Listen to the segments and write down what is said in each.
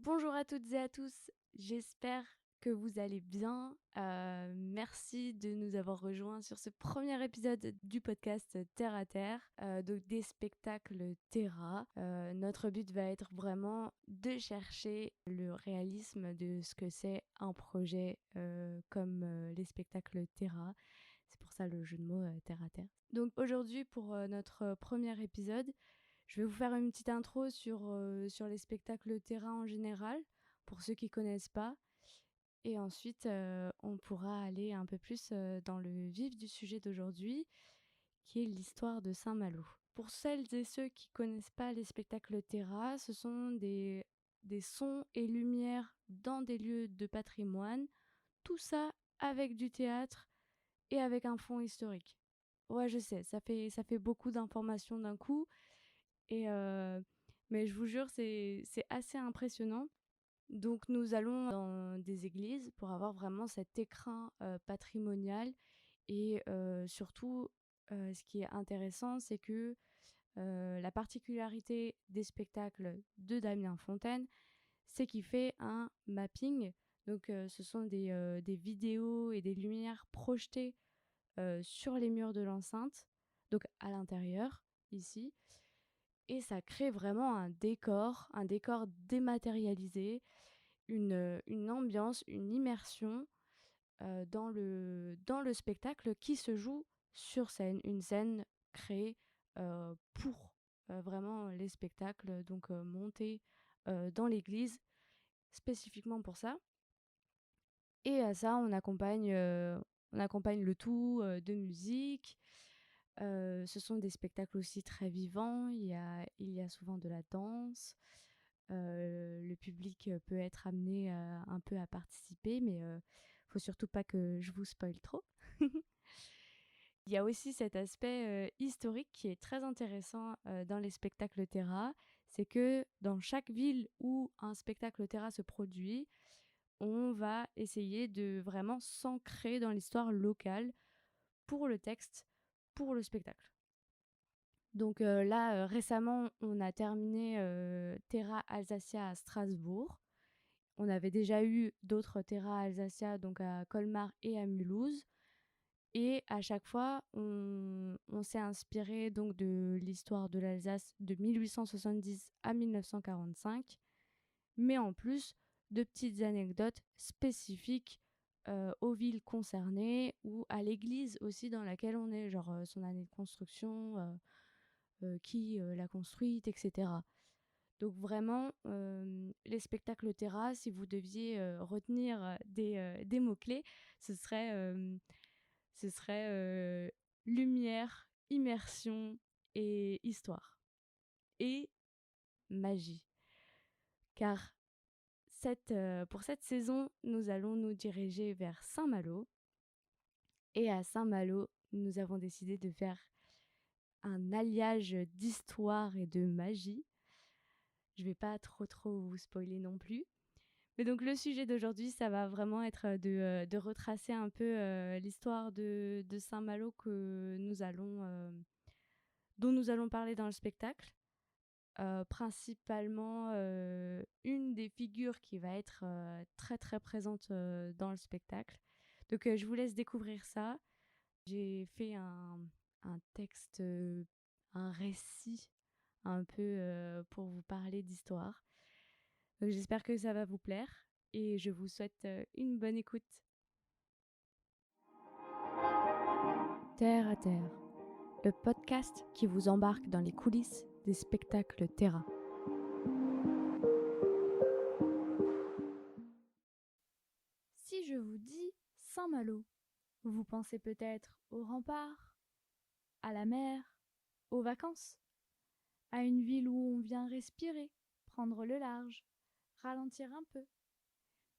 Bonjour à toutes et à tous, j'espère que vous allez bien. Merci de nous avoir rejoints sur ce premier épisode du podcast Terre à Terre, donc des spectacles Terra. Notre but va être vraiment de chercher le réalisme de ce que c'est un projet comme les spectacles Terra. C'est pour ça le jeu de mots Terre à Terre. Donc aujourd'hui pour notre premier épisode, je vais vous faire une petite intro sur les spectacles Terra en général, pour ceux qui ne connaissent pas. Et ensuite, on pourra aller un peu plus dans le vif du sujet d'aujourd'hui, qui est l'histoire de Saint-Malo. Pour celles et ceux qui ne connaissent pas les spectacles Terra, ce sont des sons et lumières dans des lieux de patrimoine, tout ça avec du théâtre et avec un fond historique. Ouais, je sais, ça fait beaucoup d'informations d'un coup, mais je vous jure, c'est assez impressionnant. Donc nous allons dans des églises pour avoir vraiment cet écrin patrimonial et surtout, ce qui est intéressant, c'est que la particularité des spectacles de Damien Fontaine, c'est qu'il fait un mapping. Donc ce sont des vidéos et des lumières projetées sur les murs de l'enceinte, donc à l'intérieur, ici. Et ça crée vraiment un décor dématérialisé, une ambiance, une immersion dans le spectacle qui se joue sur scène, une scène créée pour vraiment les spectacles, donc montés dans l'église spécifiquement pour ça. Et à ça, on accompagne le tout de musique. Ce sont des spectacles aussi très vivants, il y a souvent de la danse. Le public peut être amené un peu à participer, mais faut surtout pas que je vous spoile trop. Il y a aussi cet aspect historique qui est très intéressant dans les spectacles Terra, c'est que dans chaque ville où un spectacle Terra se produit, on va essayer de vraiment s'ancrer dans l'histoire locale pour le texte, pour le spectacle. Donc là, récemment, on a terminé Terra Alsacia à Strasbourg. On avait déjà eu d'autres Terra Alsacia, donc à Colmar et à Mulhouse. Et à chaque fois, on s'est inspiré donc de l'histoire de l'Alsace de 1870 à 1945, mais en plus de petites anecdotes spécifiques aux villes concernées ou à l'église aussi dans laquelle on est, genre son année de construction, qui l'a construite, etc. Donc vraiment, les spectacles Terra, si vous deviez retenir des mots-clés, ce serait lumière, immersion et histoire. Et magie. Car pour cette saison, nous allons nous diriger vers Saint-Malo. Et à Saint-Malo, nous avons décidé de faire un alliage d'histoire et de magie. Je vais pas trop vous spoiler non plus. Mais donc le sujet d'aujourd'hui, ça va vraiment être de retracer un peu l'histoire de Saint-Malo dont nous allons parler dans le spectacle. Principalement une des figures qui va être très présente dans le spectacle. Donc je vous laisse découvrir ça. J'ai fait un texte, un récit un peu pour vous parler d'histoire. Donc j'espère que ça va vous plaire et je vous souhaite une bonne écoute. Terre à Terre, le podcast qui vous embarque dans les coulisses des spectacles Terra. Si je vous dis Saint-Malo, vous pensez peut-être aux remparts, à la mer, aux vacances, à une ville où on vient respirer, prendre le large, ralentir un peu.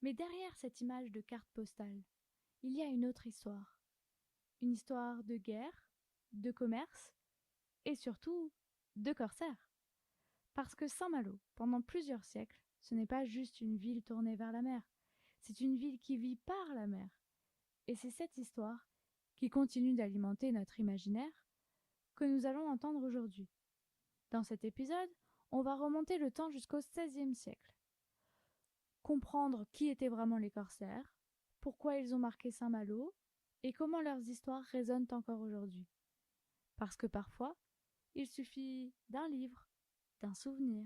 Mais derrière cette image de carte postale, il y a une autre histoire. Une histoire de guerre, de commerce et surtout de corsaires. Parce que Saint-Malo, pendant plusieurs siècles, ce n'est pas juste une ville tournée vers la mer, c'est une ville qui vit par la mer. Et c'est cette histoire qui continue d'alimenter notre imaginaire que nous allons entendre aujourd'hui. Dans cet épisode, on va remonter le temps jusqu'au XVIe siècle. comprendre qui étaient vraiment les corsaires, pourquoi ils ont marqué Saint-Malo et comment leurs histoires résonnent encore aujourd'hui. Parce que parfois, il suffit d'un livre, d'un souvenir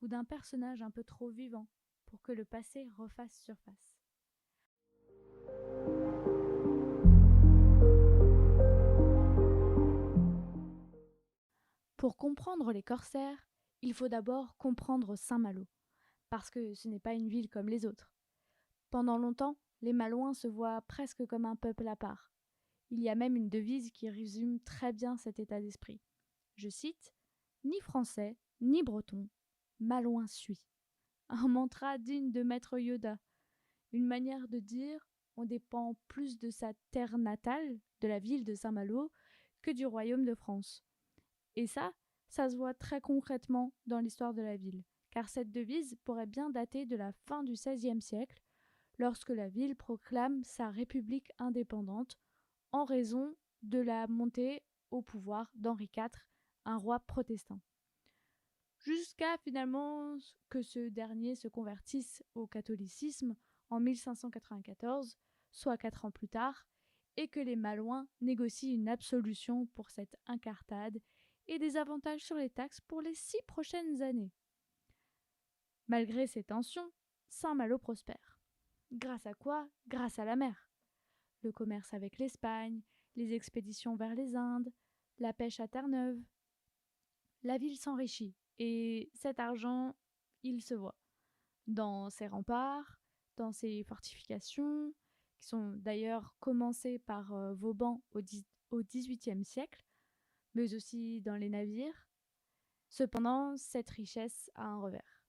ou d'un personnage un peu trop vivant pour que le passé refasse surface. Pour comprendre les corsaires, il faut d'abord comprendre Saint-Malo, parce que ce n'est pas une ville comme les autres. Pendant longtemps, les Malouins se voient presque comme un peuple à part. Il y a même une devise qui résume très bien cet état d'esprit. Je cite : « Ni français, ni breton, Malouin suis ». Un mantra digne de Maître Yoda. Une manière de dire on dépend plus de sa terre natale, de la ville de Saint-Malo, que du royaume de France. Et ça se voit très concrètement dans l'histoire de la ville, car cette devise pourrait bien dater de la fin du XVIe siècle, lorsque la ville proclame sa république indépendante en raison de la montée au pouvoir d'Henri IV, un roi protestant. Jusqu'à finalement que ce dernier se convertisse au catholicisme en 1594, soit 4 ans plus tard, et que les Malouins négocient une absolution pour cette incartade et des avantages sur les taxes pour les 6 prochaines années. Malgré ces tensions, Saint-Malo prospère. Grâce à quoi ? Grâce à la mer. Le commerce avec l'Espagne, les expéditions vers les Indes, la pêche à Terre-Neuve. La ville s'enrichit et cet argent, il se voit dans ses remparts, dans ses fortifications, qui sont d'ailleurs commencées par Vauban au XVIIIe siècle, mais aussi dans les navires. Cependant, cette richesse a un revers.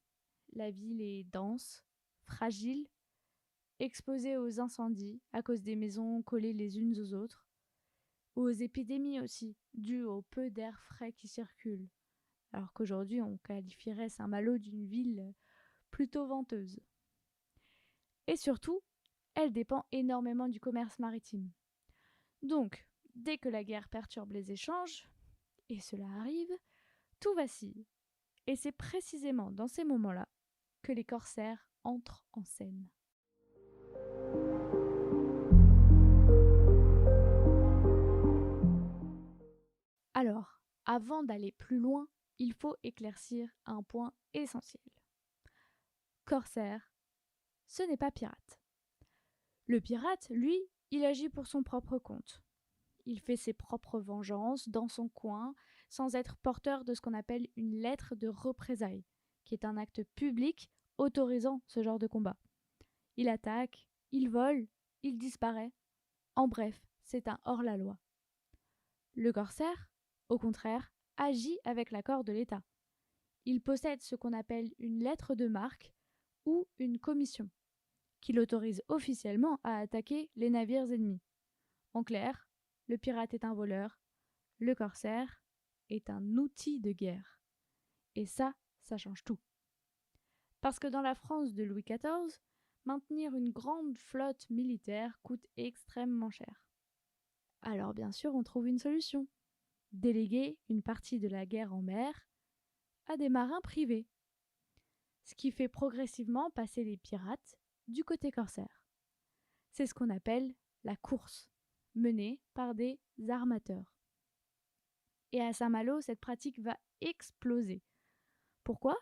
La ville est dense, fragile, exposée aux incendies à cause des maisons collées les unes aux autres, aux épidémies aussi, dues au peu d'air frais qui circule, alors qu'aujourd'hui on qualifierait Saint-Malo d'une ville plutôt venteuse. Et surtout, elle dépend énormément du commerce maritime. Donc, dès que la guerre perturbe les échanges, et cela arrive, tout vacille. Et c'est précisément dans ces moments-là que les corsaires entrent en scène. Alors, avant d'aller plus loin, il faut éclaircir un point essentiel. Corsaire, ce n'est pas pirate. Le pirate, lui, il agit pour son propre compte. Il fait ses propres vengeances dans son coin, sans être porteur de ce qu'on appelle une lettre de représailles, qui est un acte public autorisant ce genre de combat. Il attaque, il vole, il disparaît. En bref, c'est un hors-la-loi. Le corsaire, au contraire, agit avec l'accord de l'État. Il possède ce qu'on appelle une lettre de marque ou une commission, qui l'autorise officiellement à attaquer les navires ennemis. En clair, le pirate est un voleur, le corsaire est un outil de guerre. Et ça change tout. Parce que dans la France de Louis XIV, maintenir une grande flotte militaire coûte extrêmement cher. Alors bien sûr, on trouve une solution. Déléguer une partie de la guerre en mer à des marins privés. Ce qui fait progressivement passer les pirates du côté corsaire. C'est ce qu'on appelle la course, menée par des armateurs. Et à Saint-Malo, cette pratique va exploser. Pourquoi ?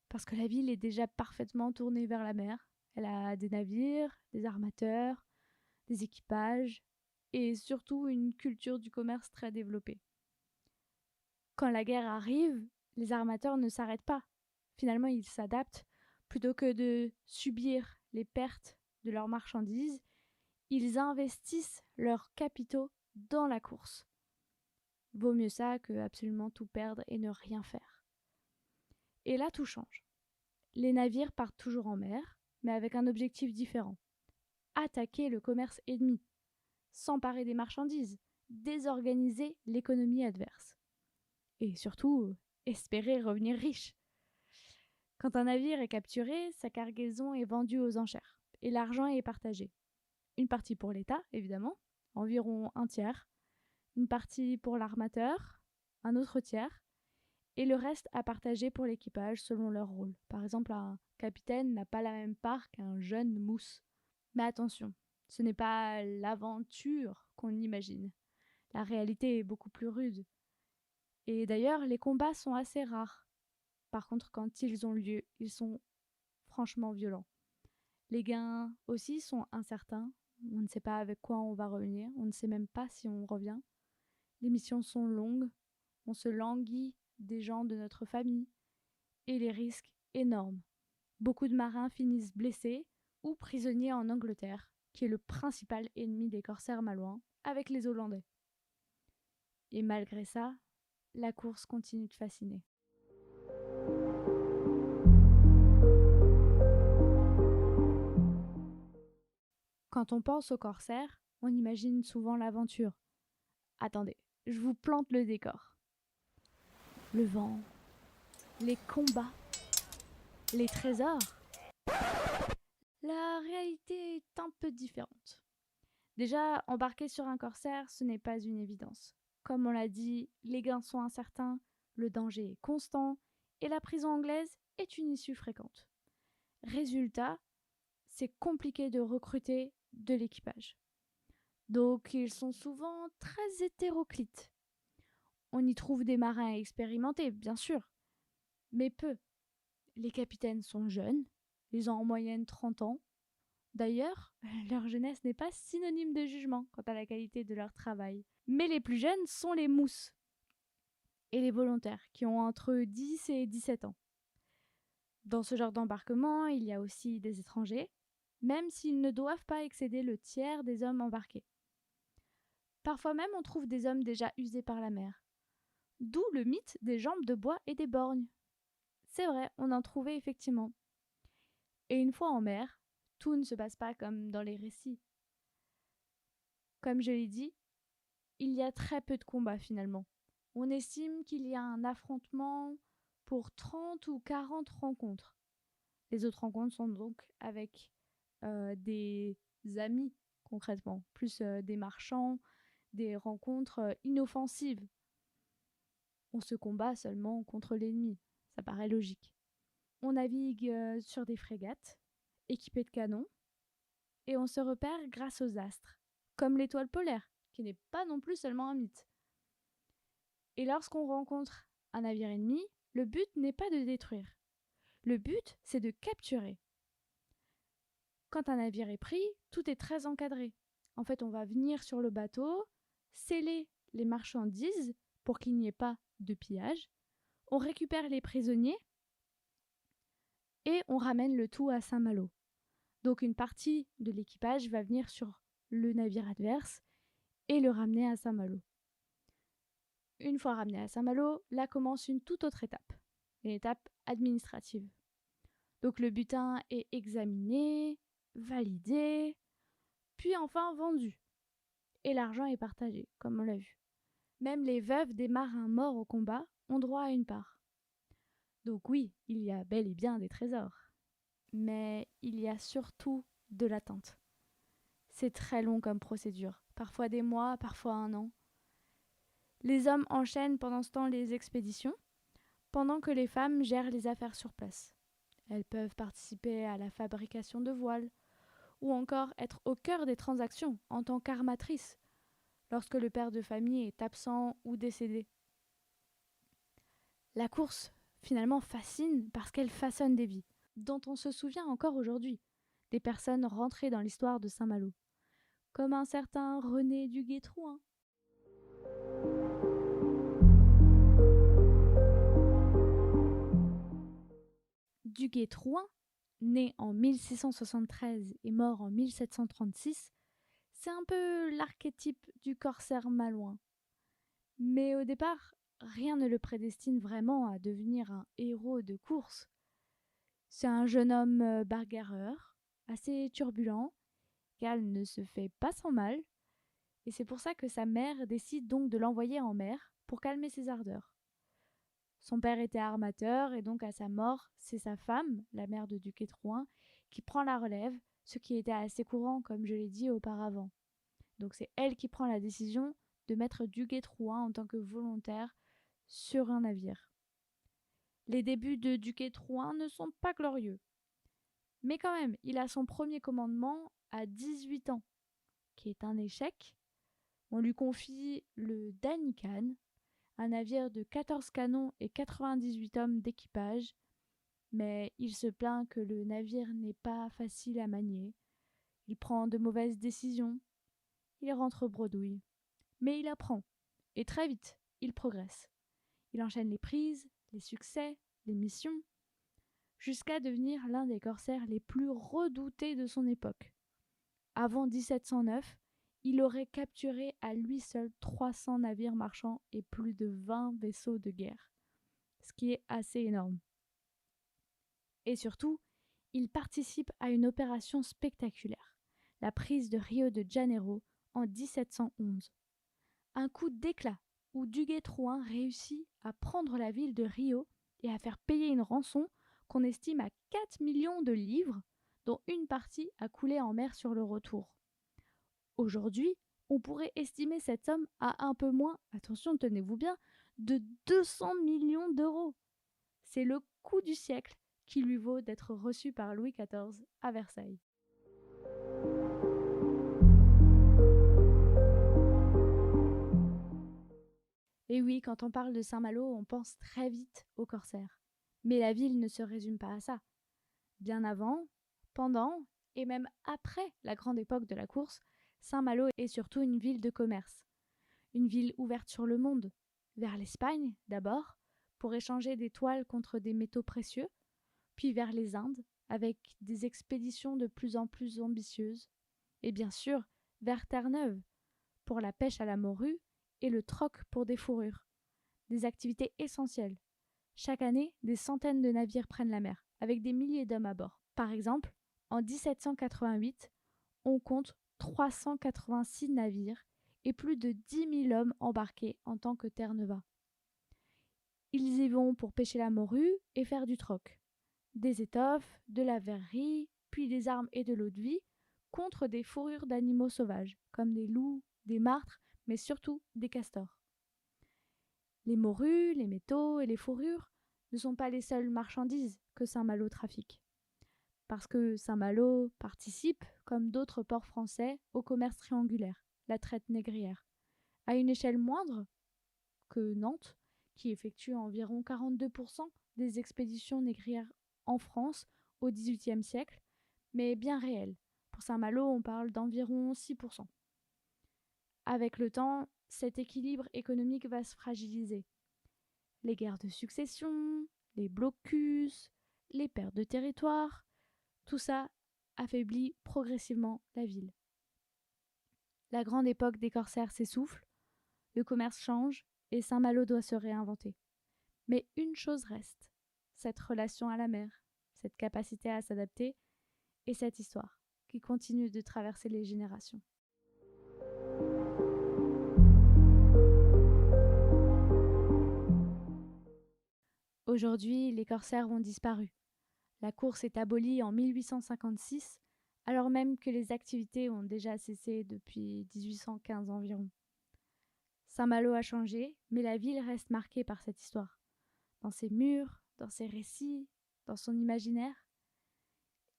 Parce que la ville est déjà parfaitement tournée vers la mer. Elle a des navires, des armateurs, des équipages et surtout une culture du commerce très développée. Quand la guerre arrive, les armateurs ne s'arrêtent pas. Finalement, ils s'adaptent. Plutôt que de subir les pertes de leurs marchandises, ils investissent leurs capitaux dans la course. Vaut mieux ça que absolument tout perdre et ne rien faire. Et là, tout change. Les navires partent toujours en mer, mais avec un objectif différent. Attaquer le commerce ennemi, s'emparer des marchandises, désorganiser l'économie adverse. Et surtout, espérer revenir riche. Quand un navire est capturé, sa cargaison est vendue aux enchères et l'argent est partagé. Une partie pour l'État, évidemment, environ un tiers, une partie pour l'armateur, un autre tiers, et le reste à partager pour l'équipage selon leur rôle. Par exemple, un capitaine n'a pas la même part qu'un jeune mousse. Mais attention, ce n'est pas l'aventure qu'on imagine. La réalité est beaucoup plus rude. Et d'ailleurs, les combats sont assez rares. Par contre, quand ils ont lieu, ils sont franchement violents. Les gains aussi sont incertains. On ne sait pas avec quoi on va revenir. On ne sait même pas si on revient. Les missions sont longues. On se languit des gens de notre famille. Et les risques énormes. Beaucoup de marins finissent blessés ou prisonniers en Angleterre, qui est le principal ennemi des corsaires malouins, avec les Hollandais. Et malgré ça, la course continue de fasciner. Quand on pense aux corsaires, on imagine souvent l'aventure. Attendez, je vous plante le décor. Le vent, les combats, les trésors. La réalité est un peu différente. Déjà, embarquer sur un corsaire, ce n'est pas une évidence. Comme on l'a dit, les gains sont incertains, le danger est constant et la prison anglaise est une issue fréquente. Résultat, c'est compliqué de recruter de l'équipage. Donc ils sont souvent très hétéroclites. On y trouve des marins expérimentés, bien sûr, mais peu. Les capitaines sont jeunes, ils ont en moyenne 30 ans. D'ailleurs, leur jeunesse n'est pas synonyme de jugement quant à la qualité de leur travail. Mais les plus jeunes sont les mousses et les volontaires qui ont entre 10 et 17 ans. Dans ce genre d'embarquement, il y a aussi des étrangers, même s'ils ne doivent pas excéder le tiers des hommes embarqués. Parfois même, on trouve des hommes déjà usés par la mer. D'où le mythe des jambes de bois et des borgnes. C'est vrai, on en trouvait effectivement. Et une fois en mer, tout ne se passe pas comme dans les récits. Comme je l'ai dit, il y a très peu de combats finalement. On estime qu'il y a un affrontement pour 30 ou 40 rencontres. Les autres rencontres sont donc avec des amis concrètement, plus des marchands, des rencontres inoffensives. On se combat seulement contre l'ennemi, ça paraît logique. On navigue sur des frégates, équipées de canons, et on se repère grâce aux astres, comme l'étoile polaire, qui n'est pas non plus seulement un mythe. Et lorsqu'on rencontre un navire ennemi, le but n'est pas de détruire. Le but, c'est de capturer. Quand un navire est pris, tout est très encadré. En fait, on va venir sur le bateau, sceller les marchandises pour qu'il n'y ait pas de pillage. On récupère les prisonniers et on ramène le tout à Saint-Malo. Donc une partie de l'équipage va venir sur le navire adverse et le ramener à Saint-Malo. Une fois ramené à Saint-Malo, là commence une toute autre étape, une étape administrative. Donc le butin est examiné, validé, puis enfin vendu. Et l'argent est partagé, comme on l'a vu. Même les veuves des marins morts au combat ont droit à une part. Donc oui, il y a bel et bien des trésors. Mais il y a surtout de l'attente. C'est très long comme procédure, parfois des mois, parfois un an. Les hommes enchaînent pendant ce temps les expéditions, pendant que les femmes gèrent les affaires sur place. Elles peuvent participer à la fabrication de voiles, ou encore être au cœur des transactions en tant qu'armatrice, lorsque le père de famille est absent ou décédé. La course, finalement, fascine parce qu'elle façonne des vies, dont on se souvient encore aujourd'hui, des personnes rentrées dans l'histoire de Saint-Malo, comme un certain René Duguay-Trouin. Duguay-Trouin, né en 1673 et mort en 1736, c'est un peu l'archétype du corsaire malouin. Mais au départ, rien ne le prédestine vraiment à devenir un héros de course. C'est un jeune homme bagarreur, assez turbulent, car il ne se fait pas sans mal, et c'est pour ça que sa mère décide donc de l'envoyer en mer pour calmer ses ardeurs. Son père était armateur et donc à sa mort, c'est sa femme, la mère de Duguay-Trouin, qui prend la relève, ce qui était assez courant comme je l'ai dit auparavant. Donc c'est elle qui prend la décision de mettre Duguay-Trouin en tant que volontaire sur un navire. Les débuts de Duguay-Trouin ne sont pas glorieux. Mais quand même, il a son premier commandement à 18 ans, qui est un échec. On lui confie le Danican, un navire de 14 canons et 98 hommes d'équipage, mais il se plaint que le navire n'est pas facile à manier. Il prend de mauvaises décisions, il rentre bredouille. Mais il apprend, et très vite, il progresse. Il enchaîne les prises, les succès, les missions, jusqu'à devenir l'un des corsaires les plus redoutés de son époque. Avant 1709, il aurait capturé à lui seul 300 navires marchands et plus de 20 vaisseaux de guerre, ce qui est assez énorme. Et surtout, il participe à une opération spectaculaire, la prise de Rio de Janeiro en 1711. Un coup d'éclat où Duguay-Trouin réussit à prendre la ville de Rio et à faire payer une rançon qu'on estime à 4 millions de livres, dont une partie a coulé en mer sur le retour. Aujourd'hui, on pourrait estimer cette somme à un peu moins, attention, tenez-vous bien, de 200 millions d'euros. C'est le coup du siècle qui lui vaut d'être reçu par Louis XIV à Versailles. Et oui, quand on parle de Saint-Malo, on pense très vite aux corsaires. Mais la ville ne se résume pas à ça. Bien avant, pendant et même après la grande époque de la course, Saint-Malo est surtout une ville de commerce. Une ville ouverte sur le monde, vers l'Espagne d'abord, pour échanger des toiles contre des métaux précieux, puis vers les Indes, avec des expéditions de plus en plus ambitieuses, et bien sûr vers Terre-Neuve, pour la pêche à la morue et le troc pour des fourrures. Des activités essentielles. Chaque année, des centaines de navires prennent la mer, avec des milliers d'hommes à bord. Par exemple, en 1788, on compte 386 navires et plus de 10 000 hommes embarqués en tant que Terre-Neuva. Ils y vont pour pêcher la morue et faire du troc. Des étoffes, de la verrerie, puis des armes et de l'eau de vie, contre des fourrures d'animaux sauvages, comme des loups, des martres, mais surtout des castors. Les morues, les métaux et les fourrures ne sont pas les seules marchandises que Saint-Malo trafique. Parce que Saint-Malo participe, comme d'autres ports français, au commerce triangulaire, la traite négrière, à une échelle moindre que Nantes, qui effectue environ 42% des expéditions négrières en France au XVIIIe siècle, mais bien réelle. Pour Saint-Malo, on parle d'environ 6%. Avec le temps, cet équilibre économique va se fragiliser. Les guerres de succession, les blocus, les pertes de territoire, tout ça affaiblit progressivement la ville. La grande époque des corsaires s'essouffle, le commerce change et Saint-Malo doit se réinventer. Mais une chose reste, cette relation à la mer, cette capacité à s'adapter et cette histoire qui continue de traverser les générations. Aujourd'hui, les corsaires ont disparu. La course est abolie en 1856, alors même que les activités ont déjà cessé depuis 1815 environ. Saint-Malo a changé, mais la ville reste marquée par cette histoire. Dans ses murs, dans ses récits, dans son imaginaire.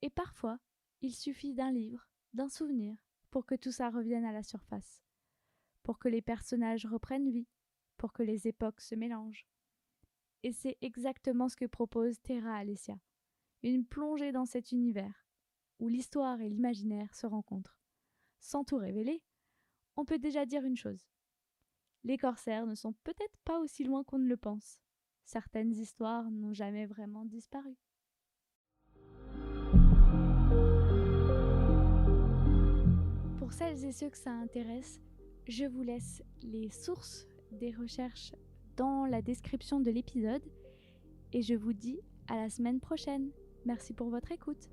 Et parfois, il suffit d'un livre, d'un souvenir, pour que tout ça revienne à la surface. Pour que les personnages reprennent vie, pour que les époques se mélangent. Et c'est exactement ce que propose Terra Alessia. Une plongée dans cet univers, où l'histoire et l'imaginaire se rencontrent. Sans tout révéler, on peut déjà dire une chose. Les corsaires ne sont peut-être pas aussi loin qu'on ne le pense. Certaines histoires n'ont jamais vraiment disparu. Pour celles et ceux que ça intéresse, je vous laisse les sources des recherches dans la description de l'épisode et je vous dis à la semaine prochaine. Merci pour votre écoute.